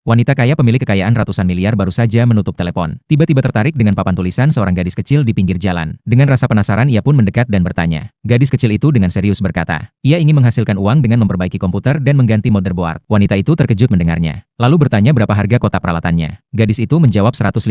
Wanita kaya pemilik kekayaan ratusan miliar baru saja menutup telepon. Tiba-tiba tertarik dengan papan tulisan seorang gadis kecil di pinggir jalan. Dengan rasa penasaran ia pun mendekat dan bertanya. Gadis kecil itu dengan serius berkata, ia ingin menghasilkan uang dengan memperbaiki komputer dan mengganti motherboard. Wanita itu terkejut mendengarnya. Lalu bertanya berapa harga kotak peralatannya. Gadis itu menjawab $150.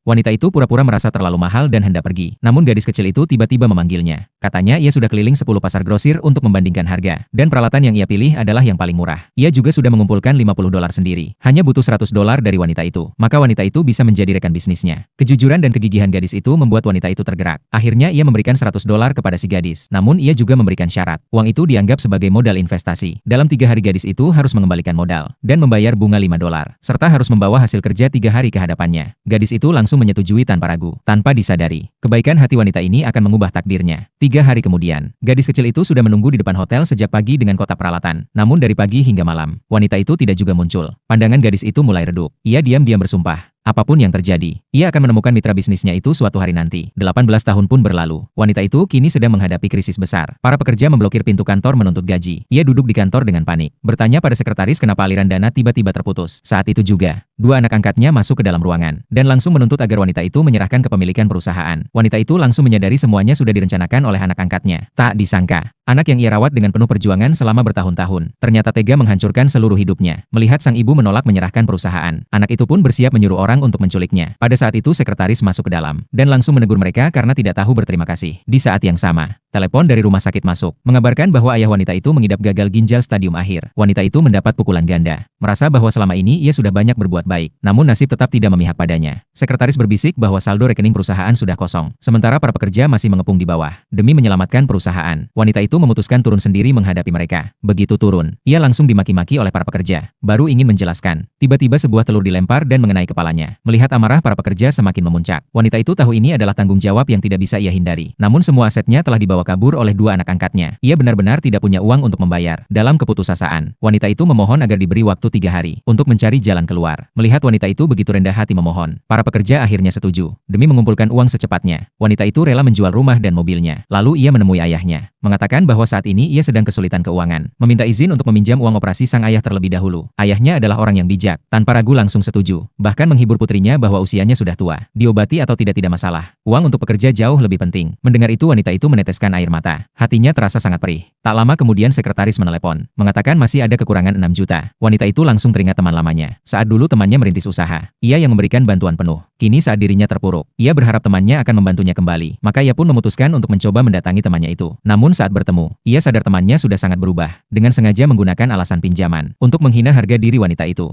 Wanita itu pura-pura merasa terlalu mahal dan hendak pergi. Namun gadis kecil itu tiba-tiba memanggilnya. Katanya ia sudah keliling 10 pasar grosir untuk membandingkan harga. Dan peralatan yang ia pilih adalah yang paling murah. Ia juga sudah mengumpulkan $50 sendiri. Hanya butuh $100 dari wanita itu. Maka wanita itu bisa menjadi rekan bisnisnya. Kejujuran dan kegigihan gadis itu membuat wanita itu tergerak. Akhirnya ia memberikan $100 kepada si gadis. Namun ia juga memberikan syarat. Uang itu dianggap sebagai modal investasi. Dalam 3 hari gadis itu harus mengembalikan modal. Dan membayar bunga $5. Serta harus membawa hasil kerja 3 hari ke hadapannya. Gadis itu langsung menyetujui tanpa ragu. Tanpa disadari, kebaikan hati wanita ini akan mengubah takdirnya. 3 hari kemudian, gadis kecil itu sudah menunggu di depan hotel sejak pagi dengan kotak peralatan. Namun dari pagi hingga malam, wanita itu tidak juga muncul. Pandangan gadis itu mulai redup. Ia diam-diam bersumpah. Apapun yang terjadi, ia akan menemukan mitra bisnisnya itu suatu hari nanti. 18 tahun pun berlalu. Wanita itu kini sedang menghadapi krisis besar. Para pekerja memblokir pintu kantor menuntut gaji. Ia duduk di kantor dengan panik. Bertanya pada sekretaris kenapa aliran dana tiba-tiba terputus. Saat itu juga, 2 anak angkatnya masuk ke dalam ruangan. Dan langsung menuntut agar wanita itu menyerahkan kepemilikan perusahaan. Wanita itu langsung menyadari semuanya sudah direncanakan oleh anak angkatnya. Tak disangka, anak yang ia rawat dengan penuh perjuangan selama bertahun-tahun, ternyata tega menghancurkan seluruh hidupnya. Melihat sang ibu menolak menyerahkan perusahaan, anak itu pun bersiap menyuruh orang untuk menculiknya. Pada saat itu sekretaris masuk ke dalam, dan langsung menegur mereka karena tidak tahu berterima kasih. Di saat yang sama, telepon dari rumah sakit masuk, mengabarkan bahwa ayah wanita itu mengidap gagal ginjal stadium akhir. Wanita itu mendapat pukulan ganda. Merasa bahwa selama ini ia sudah banyak berbuat baik, namun nasib tetap tidak memihak padanya. Sekretaris berbisik bahwa saldo rekening perusahaan sudah kosong, sementara para pekerja masih mengepung di bawah. Demi menyelamatkan perusahaan, wanita itu memutuskan turun sendiri menghadapi mereka. Begitu turun, ia langsung dimaki-maki oleh para pekerja. Baru ingin menjelaskan, tiba-tiba sebuah telur dilempar dan mengenai kepalanya. Melihat amarah para pekerja semakin memuncak, wanita itu tahu ini adalah tanggung jawab yang tidak bisa ia hindari. Namun semua asetnya telah dibawa kabur oleh 2 anak angkatnya. Ia benar-benar tidak punya uang untuk membayar. Dalam keputusasaan, wanita itu memohon agar diberi waktu 3 hari untuk mencari jalan keluar. Melihat wanita itu begitu rendah hati memohon, para pekerja akhirnya setuju. Demi mengumpulkan uang secepatnya, wanita itu rela menjual rumah dan mobilnya. Lalu ia menemui ayahnya, mengatakan bahwa saat ini ia sedang kesulitan keuangan, meminta izin untuk meminjam uang operasi sang ayah terlebih dahulu. Ayahnya adalah orang yang bijak, tanpa ragu langsung setuju, bahkan menghibur putrinya bahwa usianya sudah tua, diobati atau tidak masalah. Uang untuk pekerja jauh lebih penting. Mendengar itu wanita itu meneteskan air mata. Hatinya terasa sangat perih. Tak lama kemudian sekretaris menelepon, mengatakan masih ada kekurangan 6 juta. Wanita itu langsung teringat teman lamanya. Saat dulu temannya merintis usaha, ia yang memberikan bantuan penuh. Kini saat dirinya terpuruk, ia berharap temannya akan membantunya kembali. Maka ia pun memutuskan untuk mencoba mendatangi temannya itu. Namun saat bertemu, ia sadar temannya sudah sangat berubah, dengan sengaja menggunakan alasan pinjaman untuk menghina harga diri wanita itu.